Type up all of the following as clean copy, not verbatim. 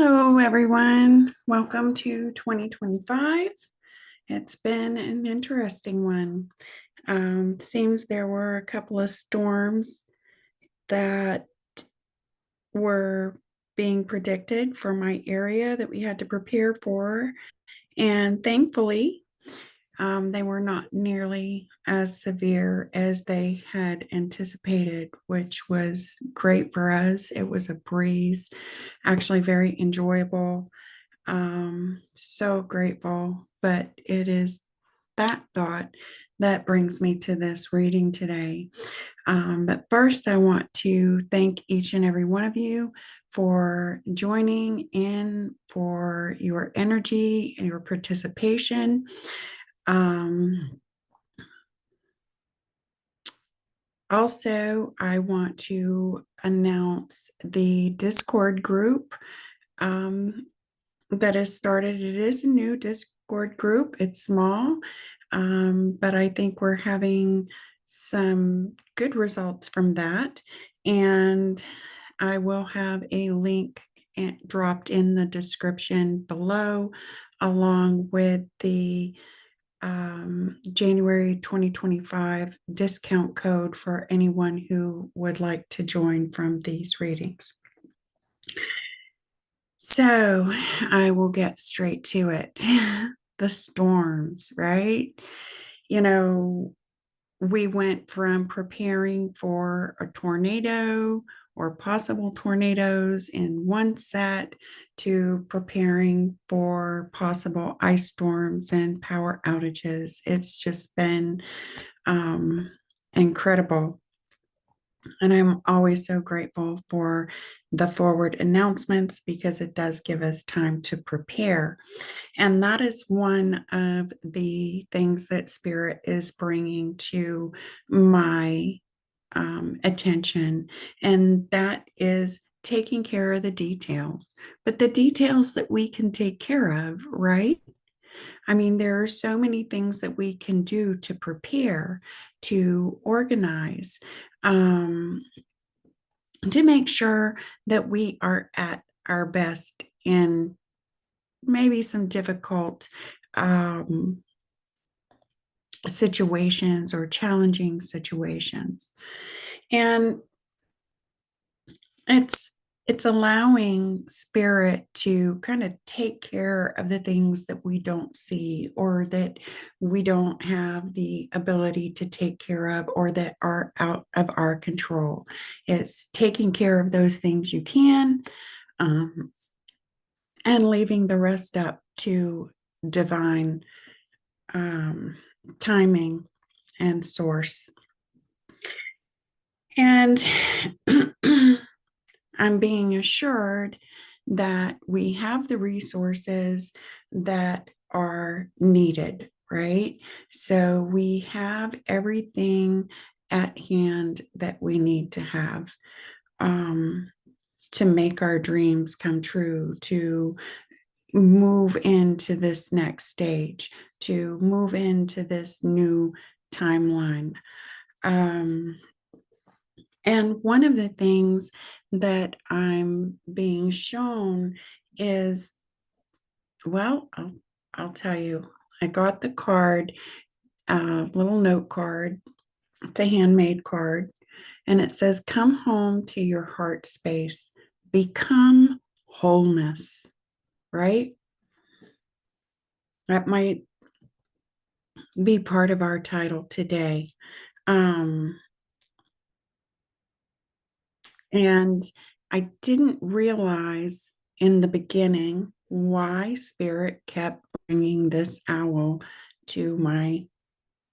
Hello, everyone. Welcome to 2025. It's been an interesting one. Seems there were a couple of storms that were being predicted for my area that we had to prepare for. And thankfully, they were not nearly as severe as they had anticipated, which was great for us. It was a breeze, actually very enjoyable. So grateful, but it is that thought that brings me to this reading today. But first, I want to thank each and every one of you for joining in, for your energy and your participation. Also, I want to announce the Discord group. That has started. It is a new Discord group. It's small, but I think we're having some good results from that. And I will have a link dropped in the description below, along with the January 2025 discount code for anyone who would like to join from these readings. So I will get straight to it. The storms, right? You know, we went from preparing for a tornado or possible tornadoes in one set to preparing for possible ice storms and power outages. It's just been incredible. And I'm always so grateful for the forward announcements because it does give us time to prepare. And that is one of the things that Spirit is bringing to my attention. And that is taking care of the details, but the details that we can take care of, right? I mean, there are so many things that we can do to prepare, to organize, um, to make sure that we are at our best in maybe some difficult situations or challenging situations. And it's it's allowing spirit to kind of take care of the things that we don't see or that we don't have the ability to take care of or that are out of our control. It's taking care of those things you can, um, and leaving the rest up to divine um, timing and source. And I'm being assured that we have the resources that are needed, right? So we have everything at hand that we need to have, to make our dreams come true, to move into this next stage, to move into this new timeline. Um, and one of the things that I'm being shown is, well, I'll tell you, I got the card, little note card. It's a handmade card, and it says, "Come home to your heart space, become wholeness," right? That might be part of our title today. Um, and I didn't realize in the beginning why Spirit kept bringing this owl to my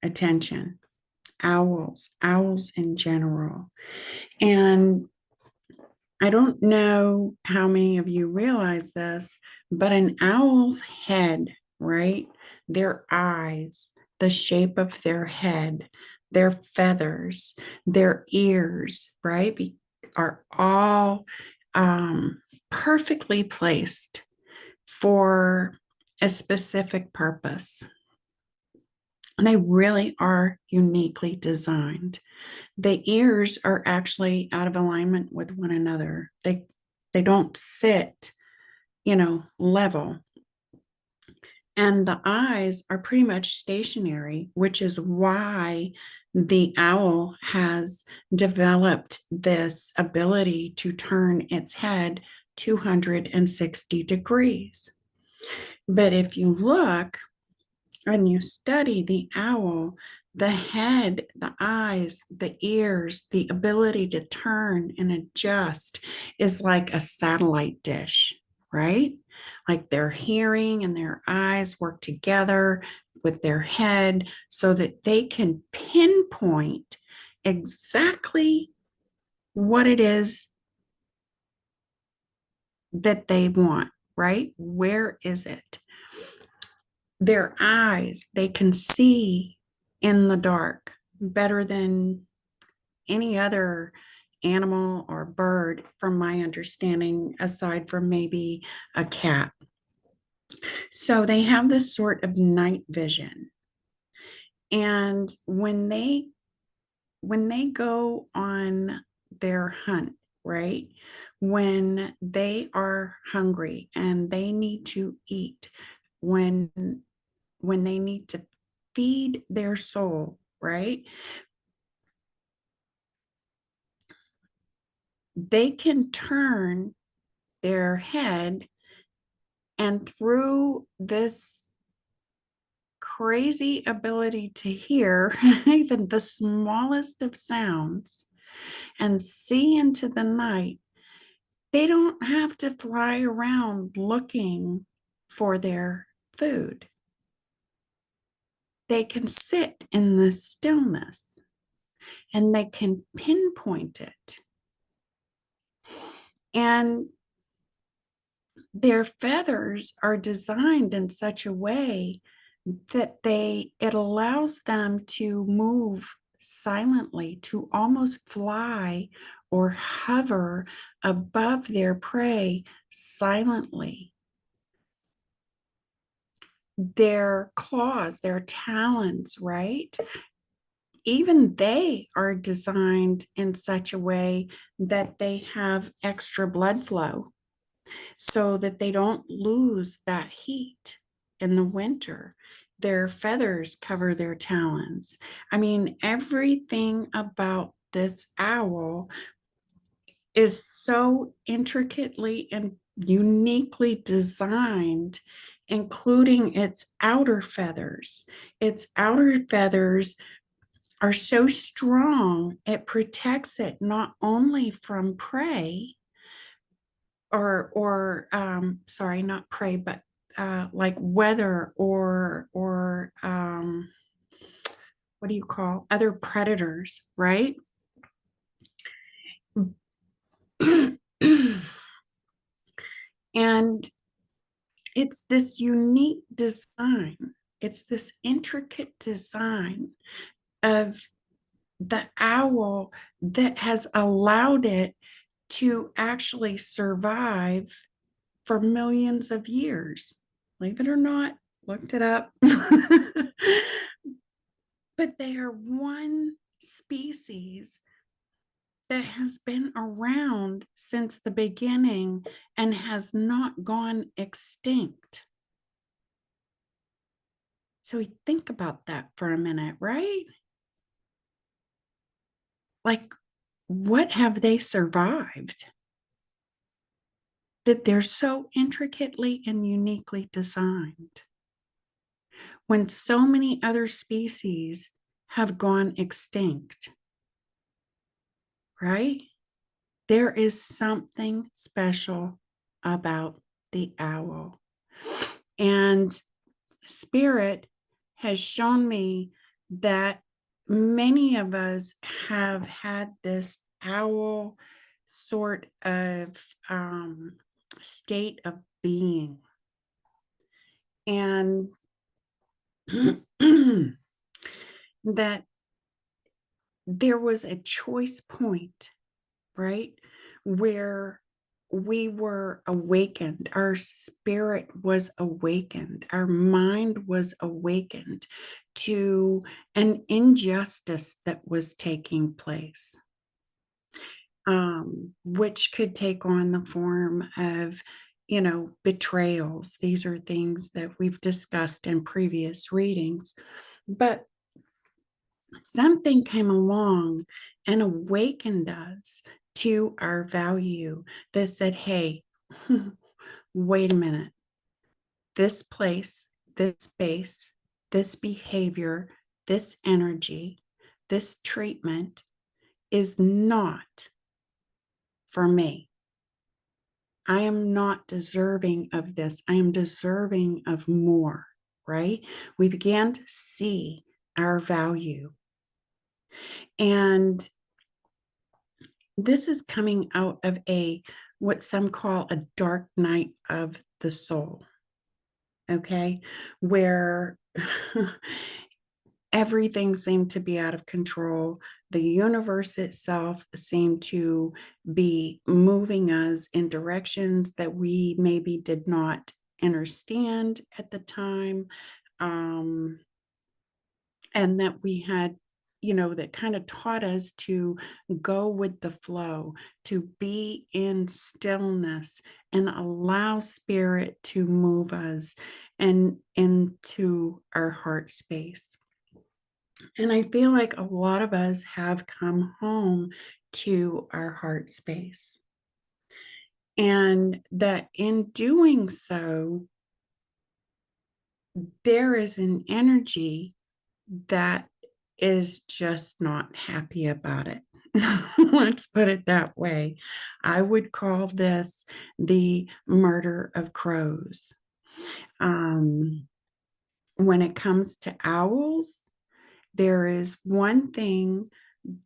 attention. Owls in general. And I don't know how many of you realize this, but an owl's head, right? Their eyes, the shape of their head, their feathers, their ears, right? Are all perfectly placed for a specific purpose. And they really are uniquely designed. The ears are actually out of alignment with one another. They don't sit level. And the eyes are pretty much stationary, which is why the owl has developed this ability to turn its head 260 degrees. But if you look and you study the owl, the head, the eyes, the ears, the ability to turn and adjust is like a satellite dish, right? Like their hearing and their eyes work together with their head so that they can pinpoint exactly what it is that they want, right? Where is it? Their eyes, they can see in the dark better than any other animal or bird, from my understanding, aside from maybe a cat. So they have this sort of night vision. And when they go on their hunt, right? When they are hungry and they need to eat, when they need to feed their soul, right? They can turn their head, and through this crazy ability to hear even the smallest of sounds and see into the night, they don't have to fly around looking for their food. They can sit in the stillness and they can pinpoint it. And their feathers are designed in such a way that it allows them to move silently, to almost fly or hover above their prey silently. Their claws, their talons, right? Even they are designed in such a way that they have extra blood flow so that they don't lose that heat in the winter. Their feathers cover their talons. I mean, everything about this owl is so intricately and uniquely designed, including its outer feathers. Its outer feathers are so strong, it protects it not only from prey, sorry, not prey, but like weather or what do you call other predators, right? And it's this unique design, it's this intricate design of the owl that has allowed it to actually survive for millions of years. Believe it or not, looked it up. But they are one species that has been around since the beginning and has not gone extinct. So we think about that for a minute, right? Like, what have they survived that they're so intricately and uniquely designed when so many other species have gone extinct, right? There is something special about the owl. And Spirit has shown me that many of us have had this owl sort of state of being. And that there was a choice point, right? Where we were awakened, our spirit was awakened, our mind was awakened to an injustice that was taking place, which could take on the form of betrayals. These are things that we've discussed in previous readings. But something came along and awakened us to our value that said, hey, wait a minute. This place, this space, this behavior, this energy, this treatment is not for me. I am not deserving of this. I am deserving of more, right? We began to see our value. And this is coming out of what some call a dark night of the soul. Okay, where everything seemed to be out of control. The universe itself seemed to be moving us in directions that we maybe did not understand at the time. And that we had, that kind of taught us to go with the flow, to be in stillness and allow spirit to move us and into our heart space. And I feel like a lot of us have come home to our heart space. And that in doing so, there is an energy that is just not happy about it. Let's put it that way. I would call this the murder of crows. When it comes to owls, there is one thing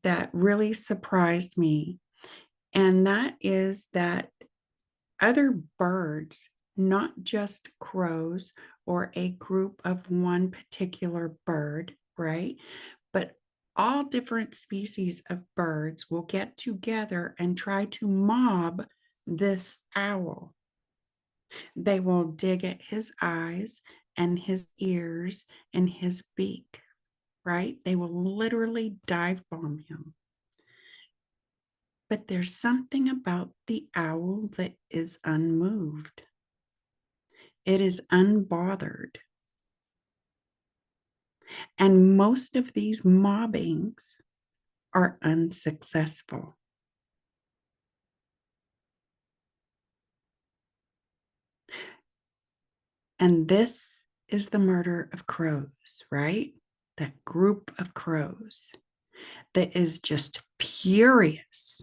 that really surprised me, and that is that other birds, not just crows or a group of one particular bird, right? But all different species of birds will get together and try to mob this owl. They will dig at his eyes and his ears and his beak, right? They will literally dive bomb him. But there's something about the owl that is unmoved. It is unbothered. And most of these mobbings are unsuccessful. And this is the murder of crows, right? That group of crows that is just furious.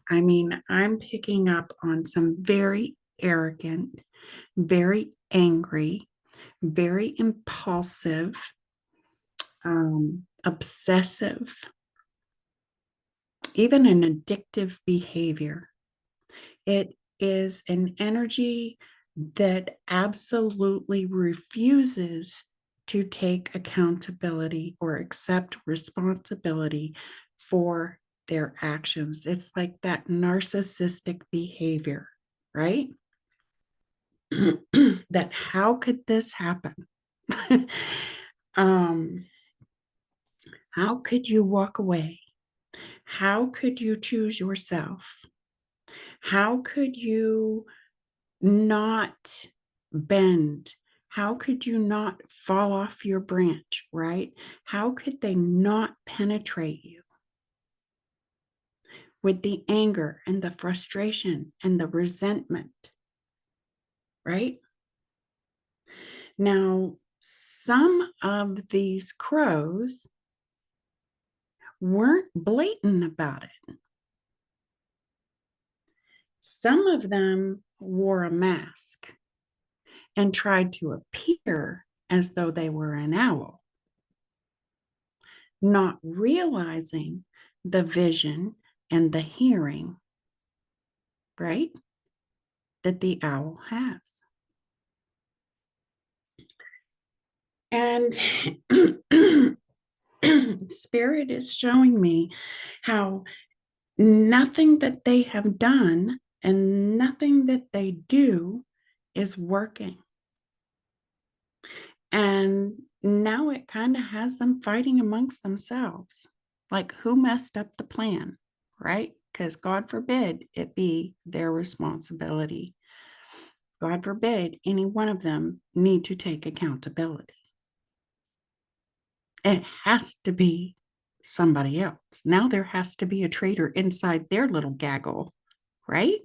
I mean, I'm picking up on some very arrogant, very angry, very impulsive, obsessive, even an addictive behavior. It is an energy that absolutely refuses to take accountability or accept responsibility for their actions. It's like that narcissistic behavior, right? That how could this happen? um, how could you walk away? How could you choose yourself? How could you not bend? How could you not fall off your branch, right? How could they not penetrate you with the anger and the frustration and the resentment, right? Now, some of these crows weren't blatant about it. Some of them wore a mask and tried to appear as though they were an owl, not realizing the vision and the hearing, right, that the owl has. And Spirit is showing me how nothing that they have done and nothing that they do is working. And now it kind of has them fighting amongst themselves. Like, who messed up the plan, right? Because God forbid it be their responsibility. God forbid, any one of them need to take accountability. It has to be somebody else. Now there has to be a traitor inside their little gaggle, right?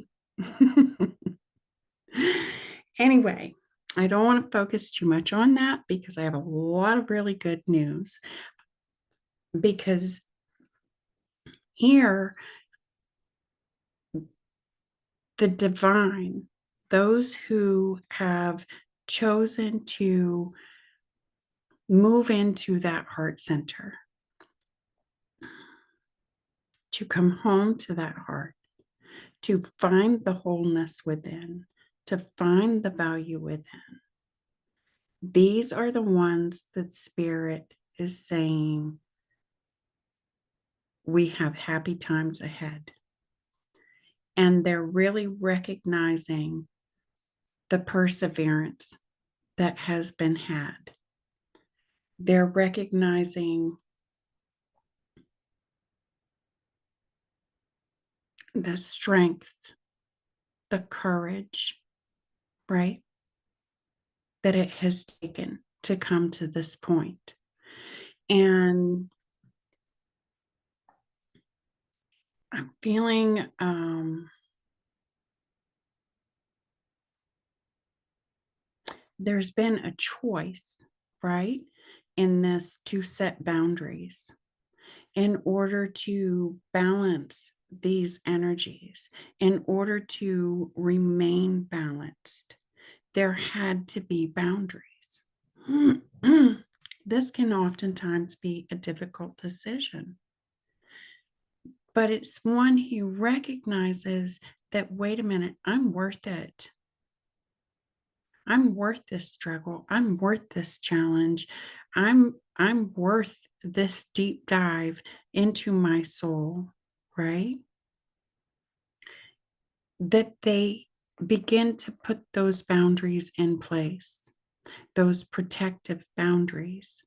Anyway, I don't want to focus too much on that because I have a lot of really good news. Because here, the divine, those who have chosen to move into that heart center, to come home to that heart, to find the wholeness within, to find the value within. These are the ones that Spirit is saying, we have happy times ahead. And they're really recognizing the perseverance that has been had. They're recognizing the strength, the courage, right, that it has taken to come to this point. And I'm feeling there's been a choice, right, in this to set boundaries in order to balance these energies, in order to remain balanced. There had to be boundaries. This can oftentimes be a difficult decision, but it's one who recognizes that, wait a minute, I'm worth it. I'm worth this struggle. I'm worth this challenge. I'm worth this deep dive into my soul, right? That they begin to put those boundaries in place, those protective boundaries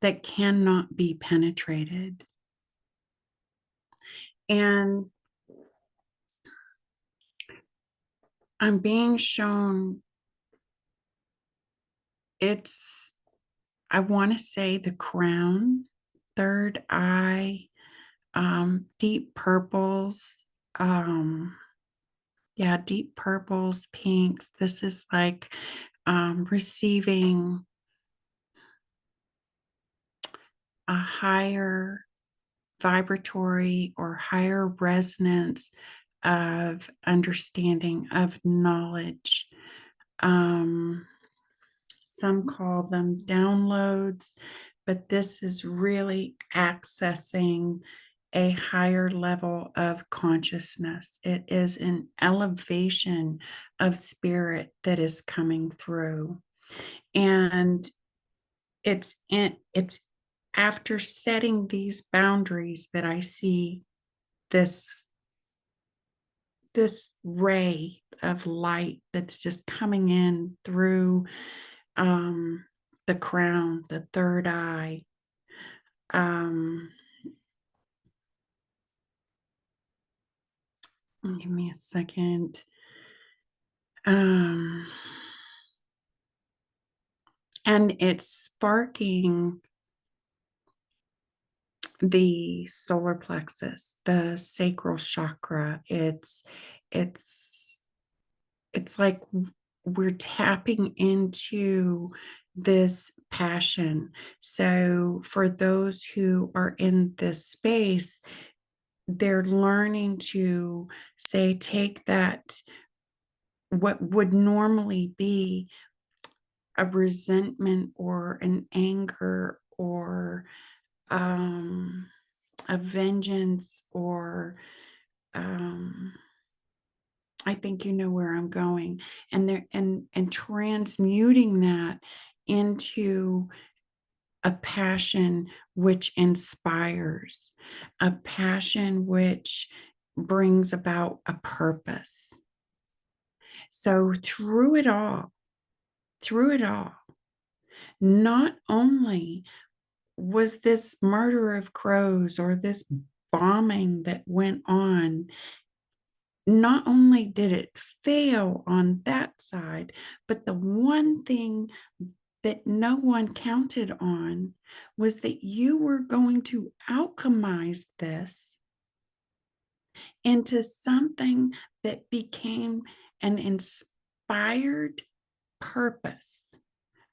that cannot be penetrated. And I'm being shown it's, I want to say the crown, third eye, deep purples, yeah, deep purples, pinks. This is like receiving a higher vibratory or higher resonance of understanding, of knowledge. Some call them downloads, but this is really accessing a higher level of consciousness. It is an elevation of spirit that is coming through. And it's after setting these boundaries that I see this ray of light that's just coming in through the crown, the third eye. Give me a second. And it's sparking the solar plexus, the sacral chakra. It's like we're tapping into this passion. So for those who are in this space, they're learning to say, take that, what would normally be a resentment or an anger or a vengeance or I think you know where I'm going, and they're and transmuting that into a passion which inspires, a passion which brings about a purpose. So through it all, not only was this murder of crows or this bombing that went on not only did it fail on that side, but the one thing that no one counted on was that you were going to alchemize this into something that became an inspired purpose,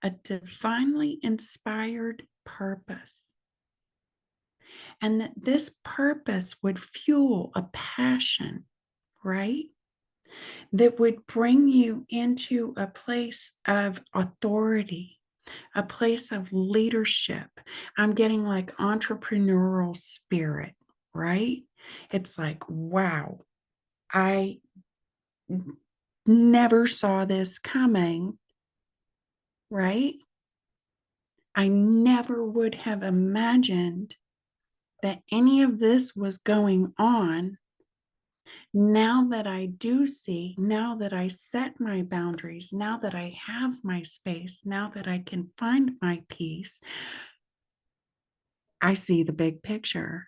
a divinely inspired purpose. And that this purpose would fuel a passion, right? That would bring you into a place of authority, a place of leadership. I'm getting like entrepreneurial spirit, right? It's like, wow, I never saw this coming, right? I never would have imagined that any of this was going on. Now that I do see, now that I set my boundaries, now that I have my space, now that I can find my peace, I see the big picture.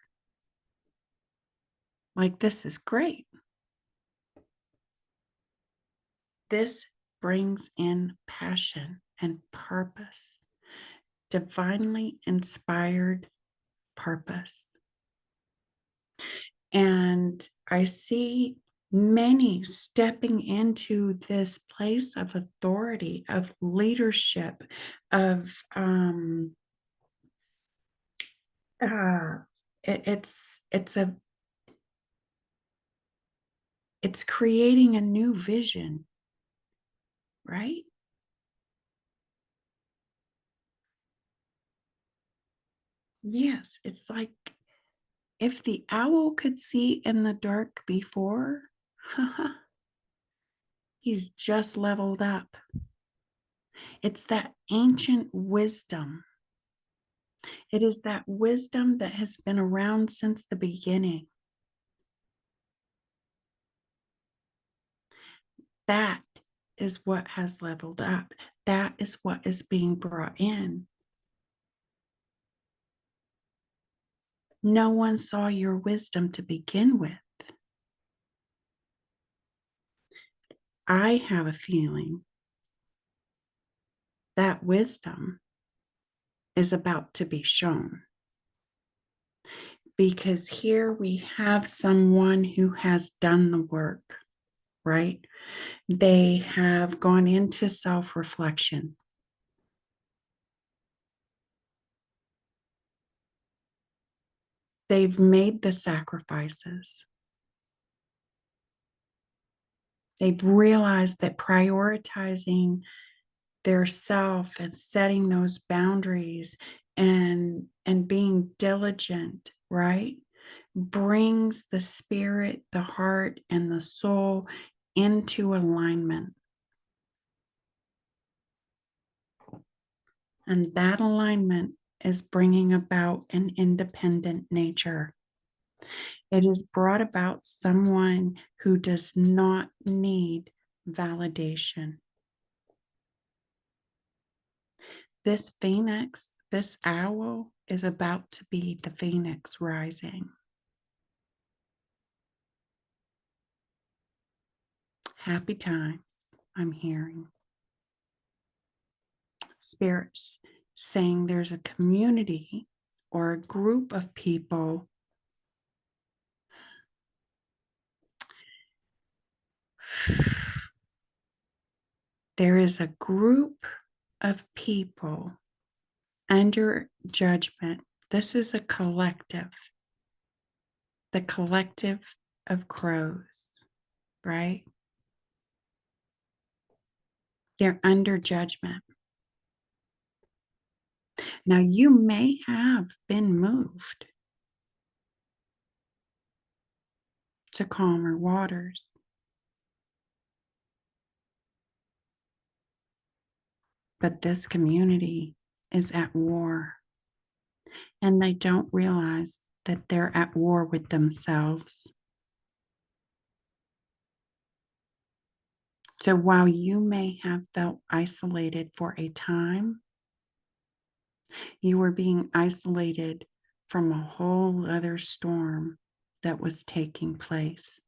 Like, this is great. This brings in passion and purpose, divinely inspired purpose. And I see many stepping into this place of authority, of leadership, of uh, it's creating a new vision, right? Yes, it's like if the owl could see in the dark before, he's just leveled up. It's that ancient wisdom. It is that wisdom that has been around since the beginning. That is what has leveled up. That is what is being brought in. No one saw your wisdom to begin with. I have a feeling that wisdom is about to be shown, because here we have someone who has done the work, right? They have gone into self-reflection. They've made the sacrifices. They've realized that prioritizing their self and setting those boundaries and being diligent, right, brings the spirit, the heart, and the soul into alignment. And that alignment is bringing about an independent nature. It has brought about someone who does not need validation. This phoenix, this owl, is about to be the phoenix rising. Happy times, I'm hearing. Spirits saying there's a community or a group of people there is a group of people under judgment. This is a collective, the collective of crows, right? They're under judgment. Now, you may have been moved to calmer waters, but this community is at war, and they don't realize that they're at war with themselves. So while you may have felt isolated for a time, you were being isolated from a whole other storm that was taking place.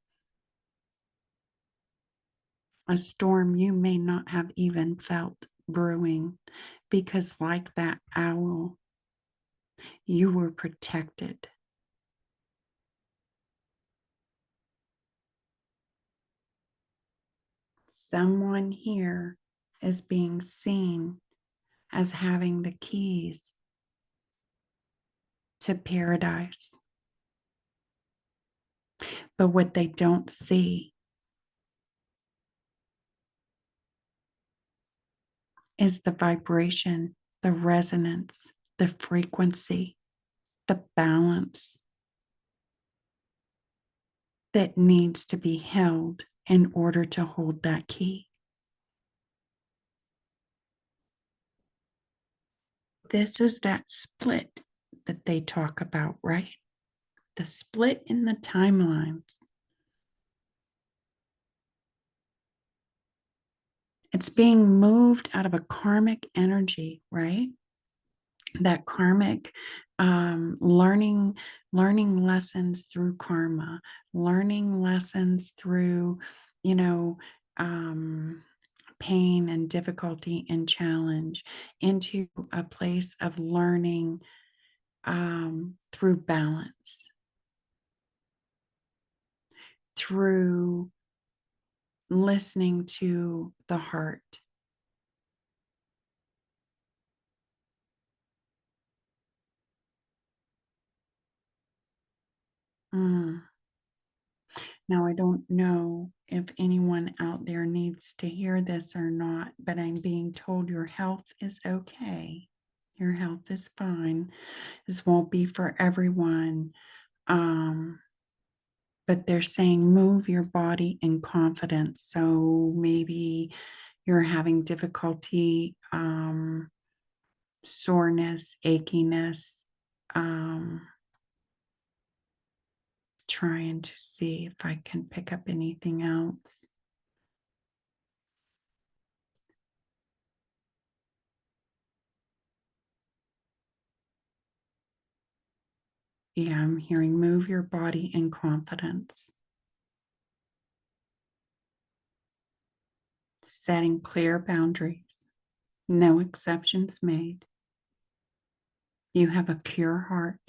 a storm you may not have even felt brewing, because, like that owl, you were protected. Someone here is being seen as having the keys to paradise. But what they don't see is the vibration, the resonance, the frequency, the balance that needs to be held in order to hold that key. This is that split that they talk about, right? The split in the timelines. It's being moved out of a karmic energy, right? That karmic learning lessons through karma, learning lessons through, you know, um, pain and difficulty and challenge, into a place of learning through balance, through listening to the heart. Mm. Now, I don't know if anyone out there needs to hear this or not, but I'm being told your health is okay. Your health is fine. This won't be for everyone. Um, but they're saying move your body in confidence. So maybe you're having difficulty, soreness, achiness, trying to see if I can pick up anything else. Yeah, I'm hearing move your body in confidence, setting clear boundaries, no exceptions made. You have a pure heart.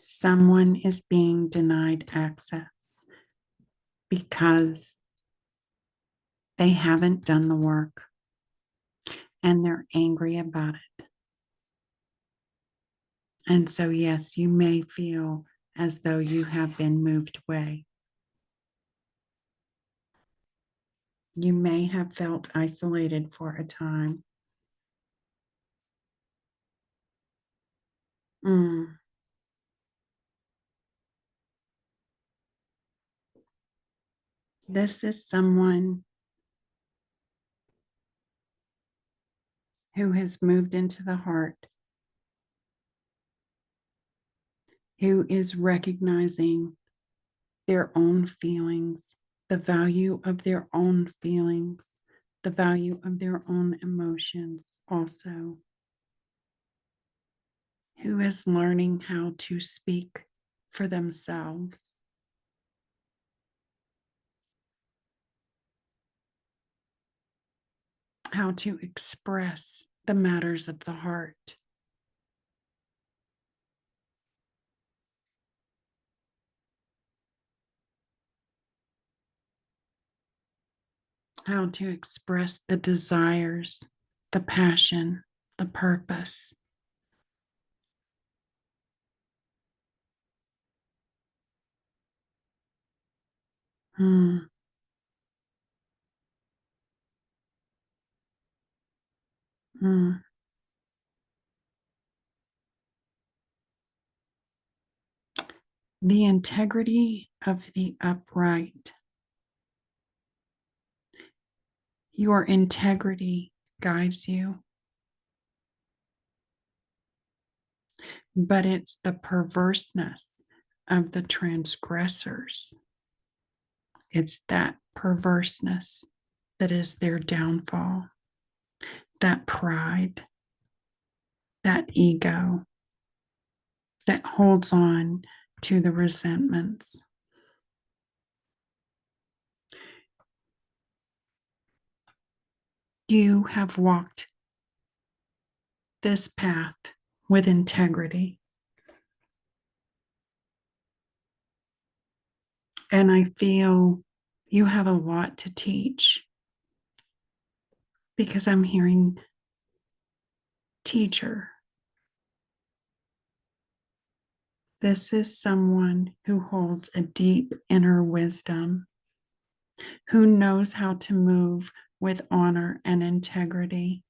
Someone is being denied access because they haven't done the work and they're angry about it. And so, yes, you may feel as though you have been moved away. You may have felt isolated for a time. Mm. This is someone who has moved into the heart, who is recognizing their own feelings, the value of their own feelings, the value of their own emotions, also, who is learning how to speak for themselves, how to express the matters of the heart. How to express the desires, the passion, the purpose. Hmm. Hmm. The integrity of the upright. Your integrity guides you, but it's the perverseness of the transgressors. It's that perverseness that is their downfall, that pride, that ego that holds on to the resentments. You have walked this path with integrity. And I feel you have a lot to teach because I'm hearing teacher. This is someone who holds a deep inner wisdom, who knows how to move with honor and integrity,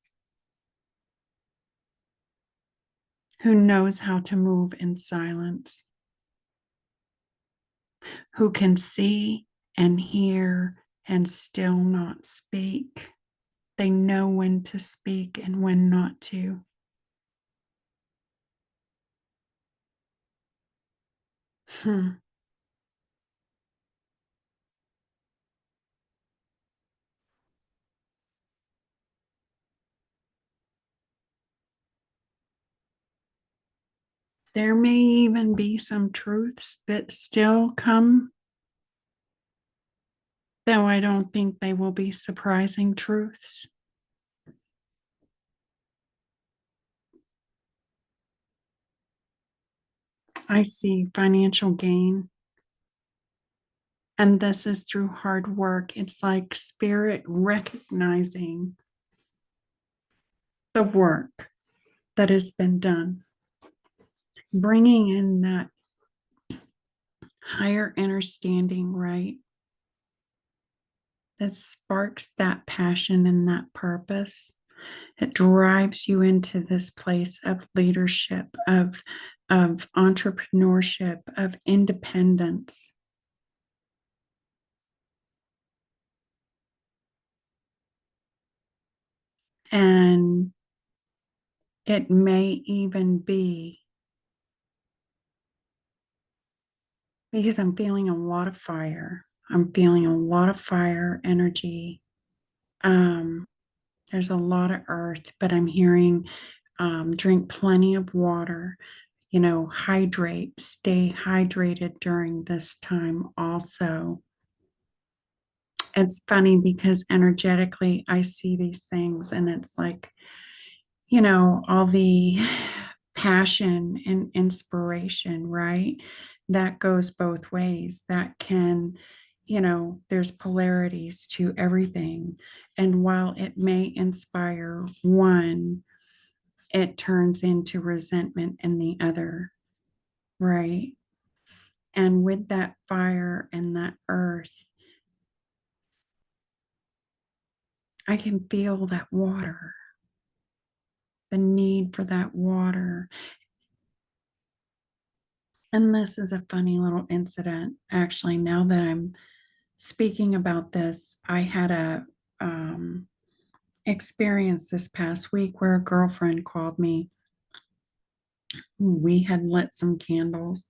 who knows how to move in silence, who can see and hear and still not speak. They know when to speak and when not to. Hmm. There may even be some truths that still come, though I don't think they will be surprising truths. I see financial gain, and this is through hard work. It's like spirit recognizing the work that has been done, bringing in that higher understanding, right? That sparks that passion and that purpose. It drives you into this place of leadership, of entrepreneurship, of independence. And it may even be because I'm feeling a lot of fire. I'm feeling a lot of fire energy. Um, there's a lot of earth, but I'm hearing drink plenty of water, hydrate, stay hydrated during this time also. It's funny because energetically I see these things and it's like, all the passion and inspiration, right? That goes both ways. That can, there's polarities to everything. And while it may inspire one, it turns into resentment in the other, right? And with that fire and that earth, I can feel that water, the need for that water. And this is a funny little incident. Actually, now that I'm speaking about this, I had a experience this past week where a girlfriend called me. We had lit some candles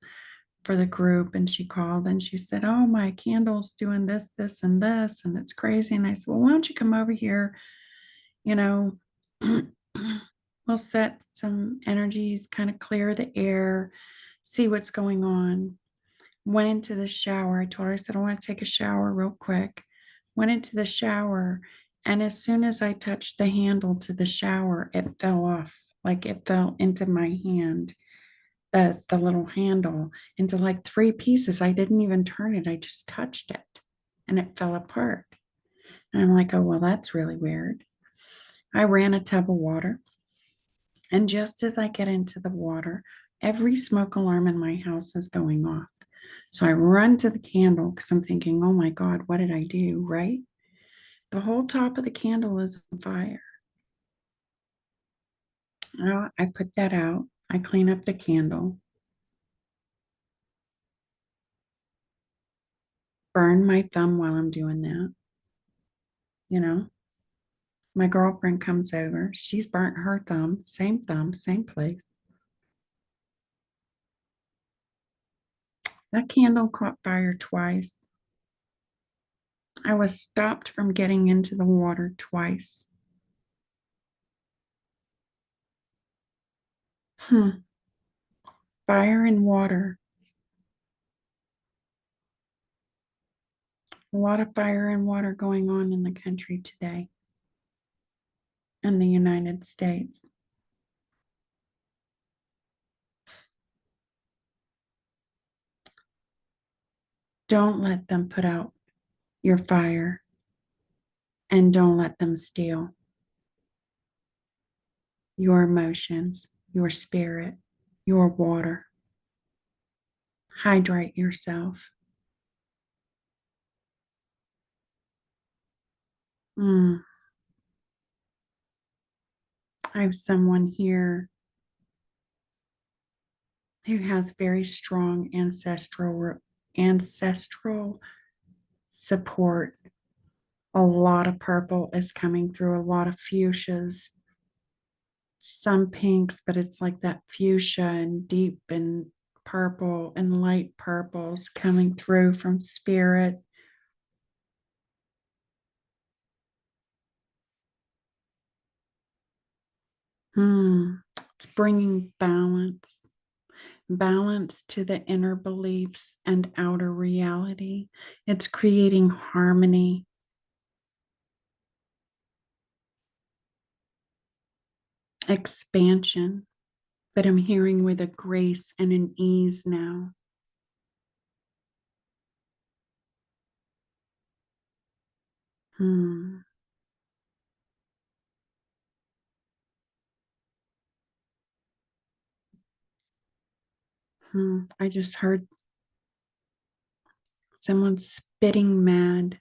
for the group, and she called and she said, "Oh, my candle's doing this, this, and this, and it's crazy." And I said, "Well, why don't you come over here? You know, we'll set some energies, kind of clear the air, see what's going on." Went into the shower. I told her, I said, "I want to take a shower real quick." Went into the shower. And as soon as I touched the handle to the shower, it fell off. Like it fell into my hand, the little handle, into like three pieces. I didn't even turn it. I just touched it and it fell apart. And I'm like, oh, well, that's really weird. I ran a tub of water. And just as I get into the water, every smoke alarm in my house is going off. So I run to the candle because I'm thinking, oh my God, what did I do? Right? The whole top of the candle is on fire. I put that out. I clean up the candle, burn my thumb while I'm doing that. You know, my girlfriend comes over. She's burnt her thumb, same place. That candle caught fire twice. I was stopped from getting into the water twice. Hmm. Fire and water. A lot of fire and water going on in the country today. in the United States. Don't let them put out your fire, and don't let them steal your emotions, your spirit, your water. Hydrate yourself. I have someone here who has very strong ancestral support. A lot of purple is coming through, a lot of fuchsias, some pinks, but it's like that fuchsia and deep and purple and light purples coming through from spirit. It's bringing balance to the inner beliefs and outer reality. It's creating harmony, expansion, but I'm hearing with a grace and an ease now. Hmm. I just heard someone spitting mad,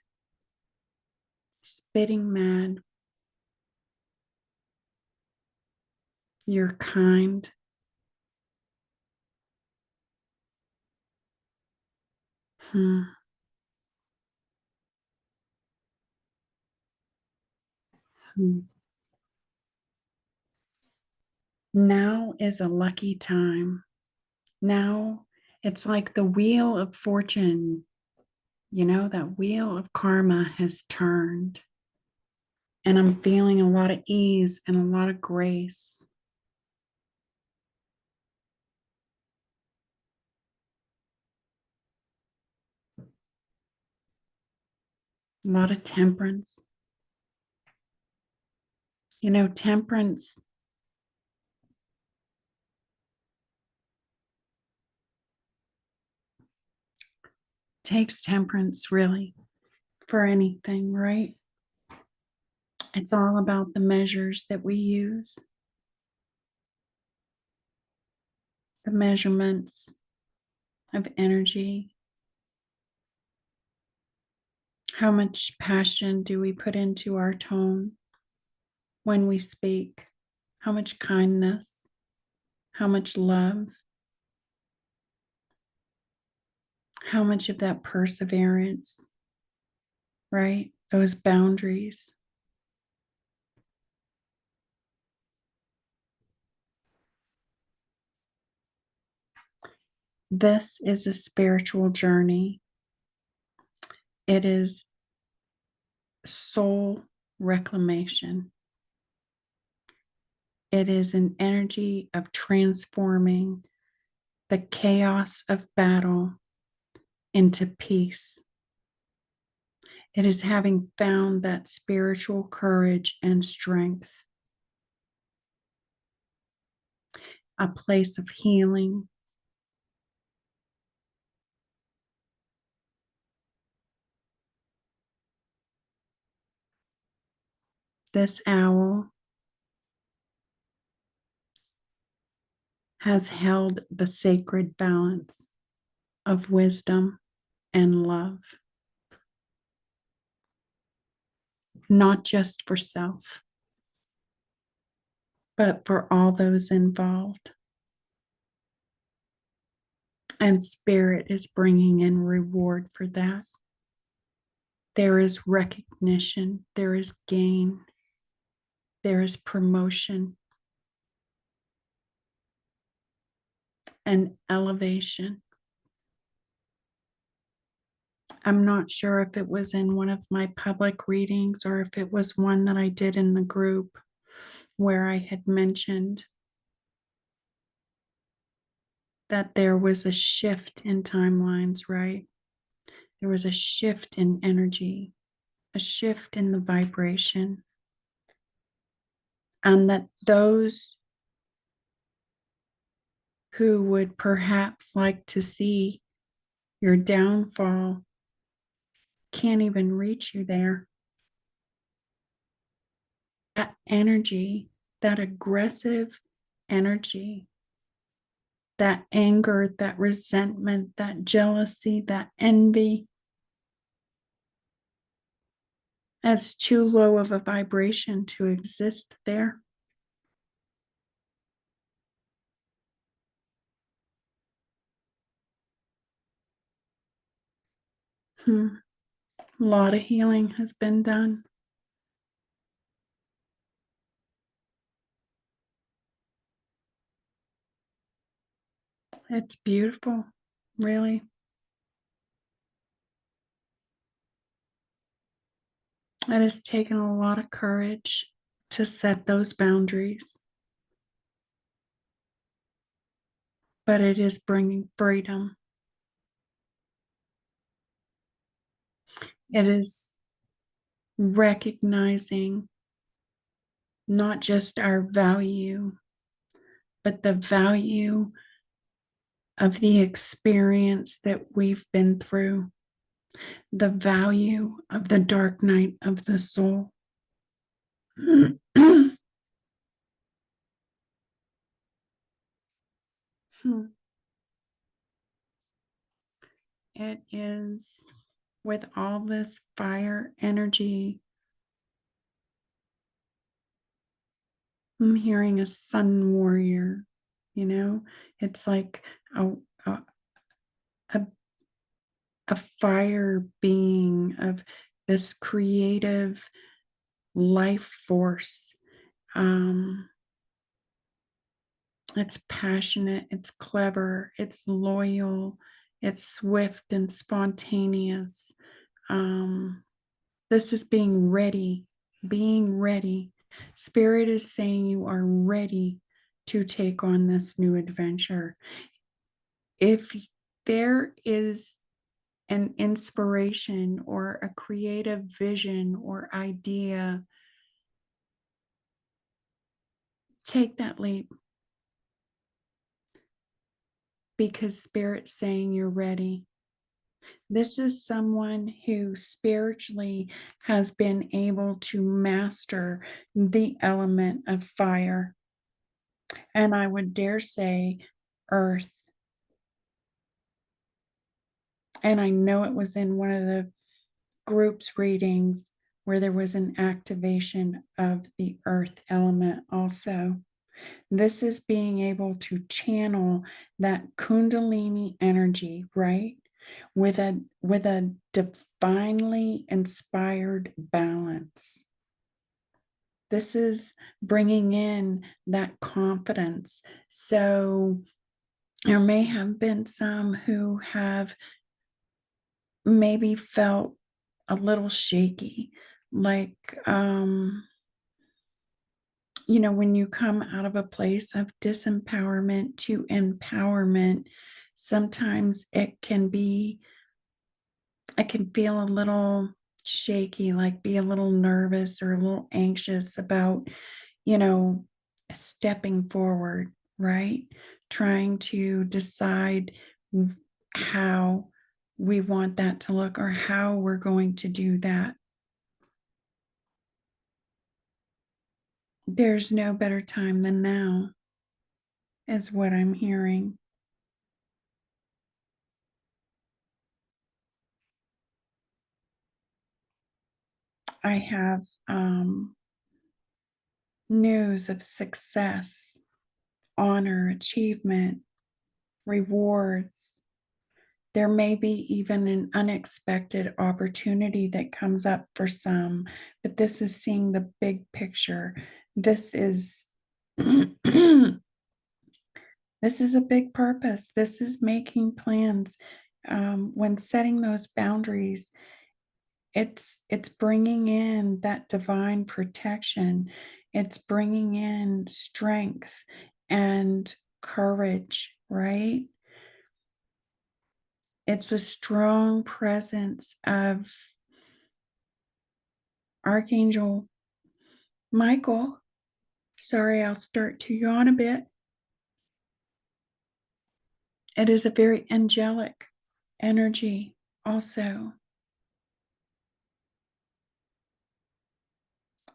spitting mad. You're kind. Hmm. Hmm. Now is a lucky time. Now it's like the wheel of fortune, that wheel of karma has turned. And I'm feeling a lot of ease and a lot of grace. A lot of temperance. Temperance takes temperance really for anything, right? It's all about the measures that we use, the measurements of energy. How much passion do we put into our tone when we speak? How much kindness? How much love? How much of that perseverance, right? Those boundaries. This is a spiritual journey. It is soul reclamation. It is an energy of transforming the chaos of battle into peace. It is having found that spiritual courage and strength, a place of healing. This owl has held the sacred balance of wisdom and love, not just for self, but for all those involved. And spirit is bringing in reward for that. There is recognition, there is gain, there is promotion and elevation. I'm not sure if it was in one of my public readings or if it was one that I did in the group where I had mentioned that there was a shift in timelines, right? There was a shift in energy, a shift in the vibration. and that those who would perhaps like to see your downfall can't even reach you there. That energy, that aggressive energy, that anger, that resentment, that jealousy, that envy, that's too low of a vibration to exist there. A lot of healing has been done. It's beautiful, really. It has taken a lot of courage to set those boundaries, but it is bringing freedom. It is recognizing not just our value, but the value of the experience that we've been through, the value of the dark night of the soul. It is with all this fire energy. I'm hearing a sun warrior, you know, it's like a, a, a a fire being of this creative life force. Um, it's passionate, it's clever, it's loyal, it's swift and spontaneous. Um, this is being ready, being ready. Spirit is saying you are ready to take on this new adventure. If there is an inspiration or a creative vision or idea, take that leap because Spirit's saying you're ready. This is someone who spiritually has been able to master the element of fire. And I would dare say earth. And I know it was in one of the group's readings where there was an activation of the earth element also. This is being able to channel that kundalini energy, right? With a divinely inspired balance. This is bringing in that confidence. So there may have been some who have maybe felt a little shaky, like when you come out of a place of disempowerment to empowerment, sometimes I can feel a little shaky, like be a little nervous or a little anxious about, you know, stepping forward, right? Trying to decide how we want that to look or how we're going to do that. There's no better time than now, is what I'm hearing. I have news of success, honor, achievement, rewards. There may be even an unexpected opportunity that comes up for some, but this is seeing the big picture. This is this is a big purpose. This is making plans. When setting those boundaries, it's bringing in that divine protection. It's bringing in strength and courage, right? It's a strong presence of Archangel Michael Sorry, I'll start to yawn a bit. It is a very angelic energy also.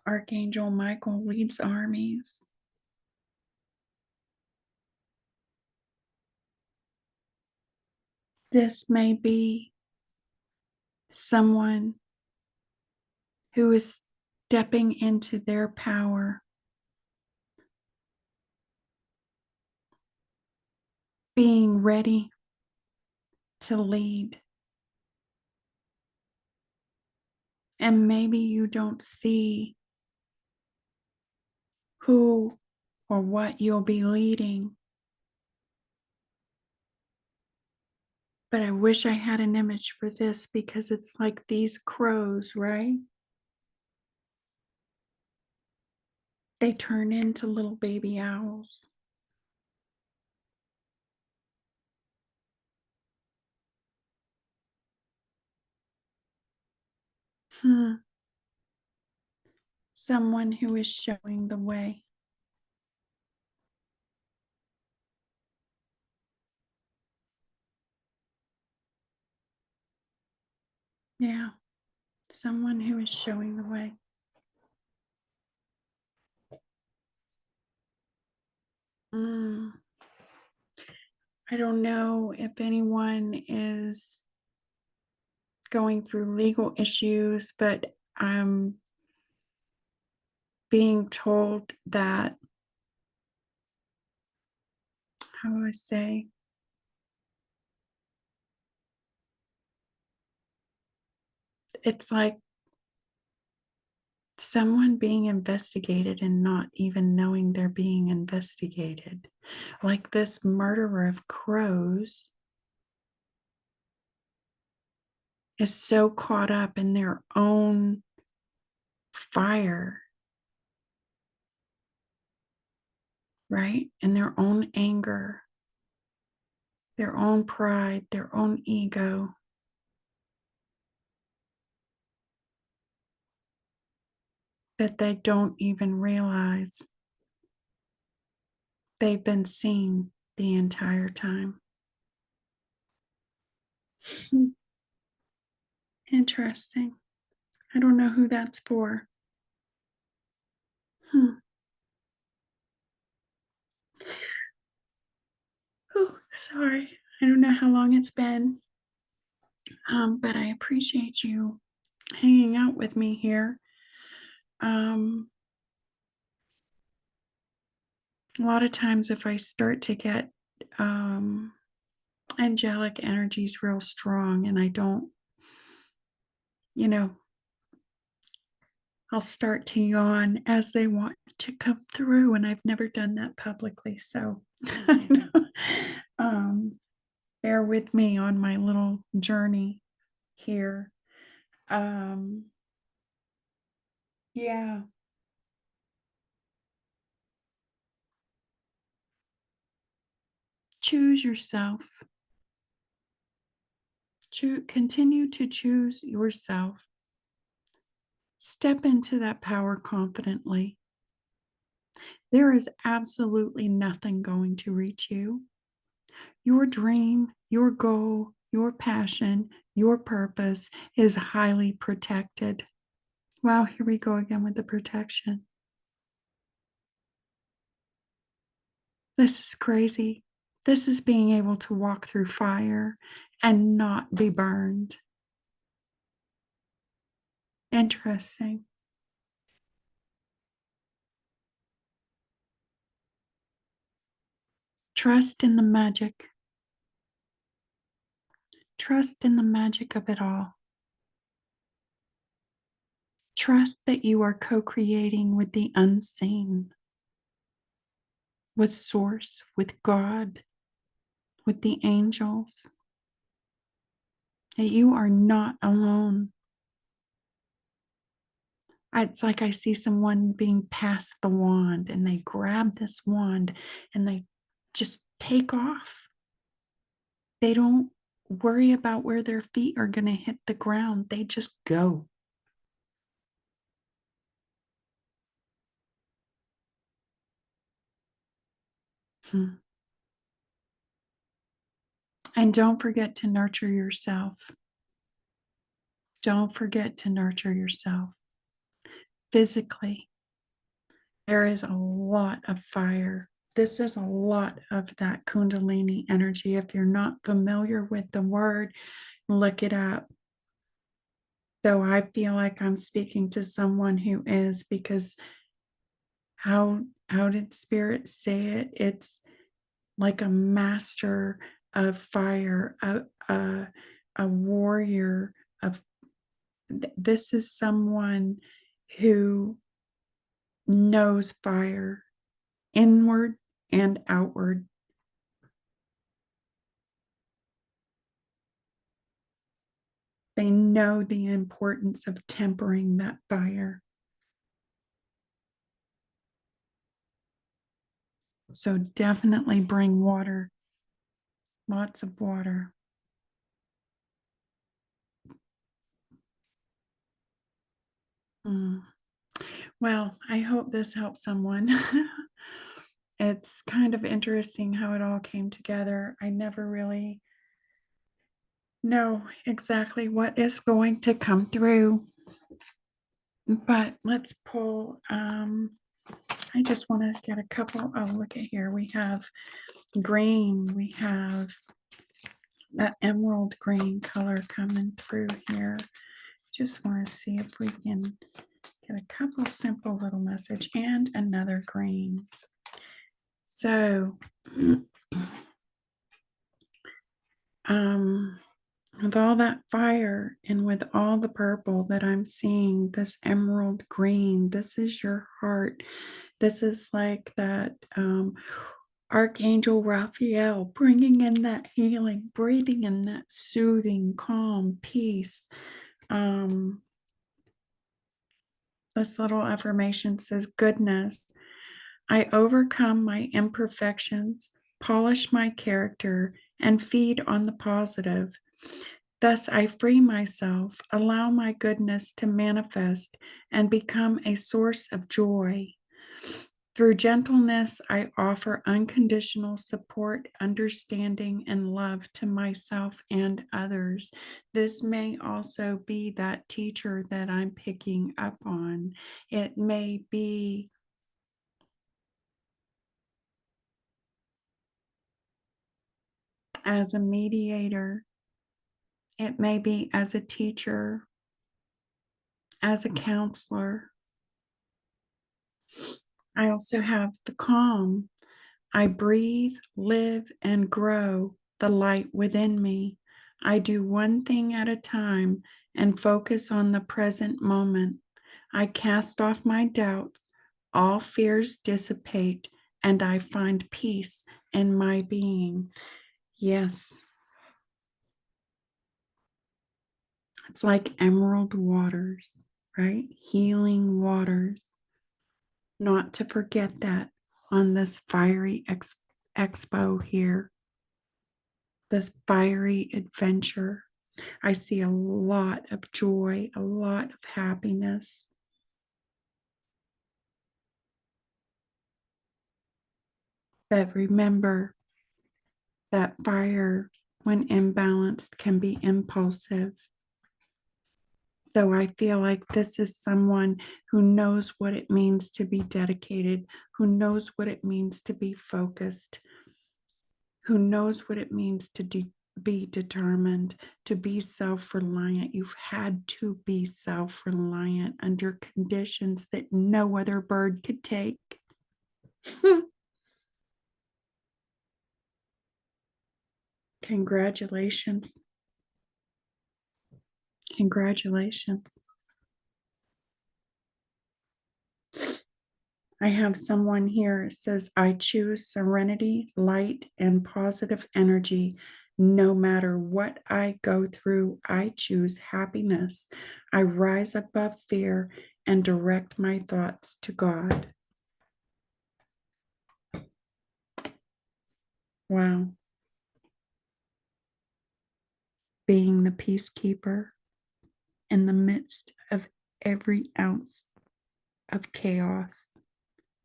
Archangel Michael leads armies. This may be someone who is stepping into their power, being ready to lead. And maybe you don't see who or what you'll be leading. But I wish I had an image for this because it's like these crows, right? They turn into little baby owls. Someone who is showing the way. Yeah, someone who is showing the way. Mm. I don't know if anyone is going through legal issues, but I'm being told that, how do I say, it's like someone being investigated and not even knowing they're being investigated. Like this murderer of crows is so caught up in their own fire, right? In their own anger, their own pride, their own ego, that they don't even realize they've been seen the entire time. Interesting. I don't know who that's for. Hmm. Oh, sorry. I don't know how long it's been, but I appreciate you hanging out with me here. Um, a lot of times, if I start to get um, angelic energies real strong and I don't, you know, I'll start to yawn as they want to come through, and I've never done that publicly. So, um, bear with me on my little journey here. Um, yeah, choose yourself. Continue to choose yourself. Step into that power confidently. There is absolutely nothing going to reach you. Your dream, your goal, your passion, your purpose is highly protected. Wow, here we go again with the protection. This is crazy. This is being able to walk through fire and not be burned. Interesting. Trust in the magic. Trust in the magic of it all. Trust that you are co creating with the unseen, with Source, with God, with the angels, that you are not alone. It's like I see someone being passed the wand and they grab this wand and they just take off. They don't worry about where their feet are going to hit the ground, they just go. Hmm. And don't forget to nurture yourself. Don't forget to nurture yourself physically. There is a lot of fire. This is a lot of that Kundalini energy. If you're not familiar with the word, look it up. Though I feel like I'm speaking to someone who is, because how did Spirit say it? It's like a master of fire, a warrior of. This is someone who knows fire inward and outward. They know the importance of tempering that fire. So definitely bring water, lots of water. Mm. Well, I hope this helps someone. It's kind of interesting how it all came together. I never really know exactly what is going to come through, but let's pull. I just want to get a couple. Oh, look at here. We have green. We have that emerald green color coming through here. Just want to see if we can get a couple simple little message and another green. So, with all that fire and with all the purple that I'm seeing, this emerald green, this is your heart. This is like that Archangel Raphael bringing in that healing, breathing in that soothing, calm peace. This little affirmation says, goodness. I overcome my imperfections, polish my character, and feed on the positive. Thus, I free myself, allow my goodness to manifest, and become a source of joy. Through gentleness, I offer unconditional support, understanding, and love to myself and others. This may also be that teacher that I'm picking up on. It may be as a mediator, it may be as a teacher, as a counselor. I also have the calm. I breathe, live, and grow the light within me. I do one thing at a time and focus on the present moment. I cast off my doubts, all fears dissipate, and I find peace in my being. Yes, it's like emerald waters, right? Healing waters. Not to forget that on this fiery expo here, this fiery adventure. I see a lot of joy, a lot of happiness. But remember that fire, when imbalanced, can be impulsive. So I feel like this is someone who knows what it means to be dedicated, who knows what it means to be focused, who knows what it means to be determined, to be self reliant. You've had to be self reliant under conditions that no other bird could take. Congratulations. Congratulations. I have someone here that says, I choose serenity, light, and positive energy. No matter what I go through, I choose happiness. I rise above fear and direct my thoughts to God. Wow. Being the peacekeeper in the midst of every ounce of chaos,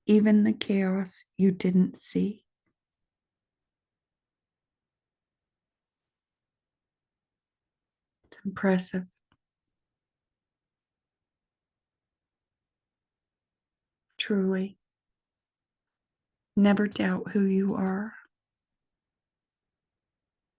even the chaos you didn't see. It's impressive. Truly. Never doubt who you are.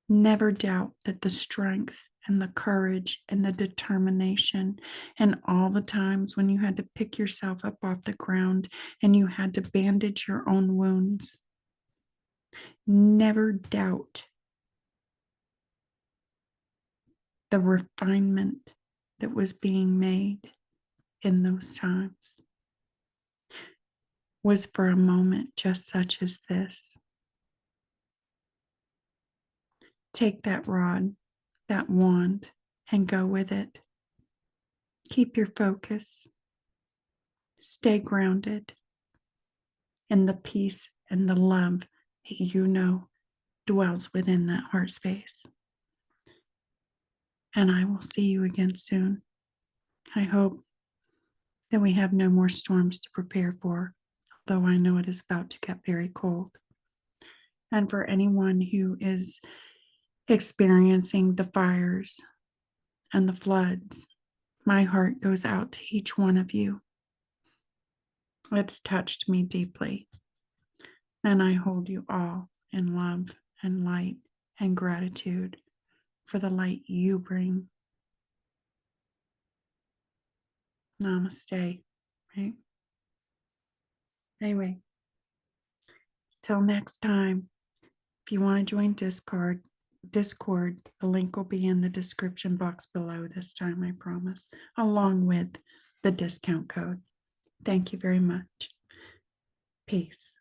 Never doubt that the strength and the courage and the determination and all the times when you had to pick yourself up off the ground and you had to bandage your own wounds. Never doubt the refinement that was being made in those times was for a moment just such as this. Take that rod, that wand, and go with it. Keep your focus. Stay grounded in the peace and the love that you know dwells within that heart space. And I will see you again soon. I hope that we have no more storms to prepare for, although I know it is about to get very cold. And for anyone who is experiencing the fires and the floods, my heart goes out to each one of you. It's touched me deeply. And I hold you all in love and light and gratitude for the light you bring. Namaste. Right? Anyway, till next time, if you want to join Discord, the link will be in the description box below this time, I promise, along with the discount code. Thank you very much. Peace.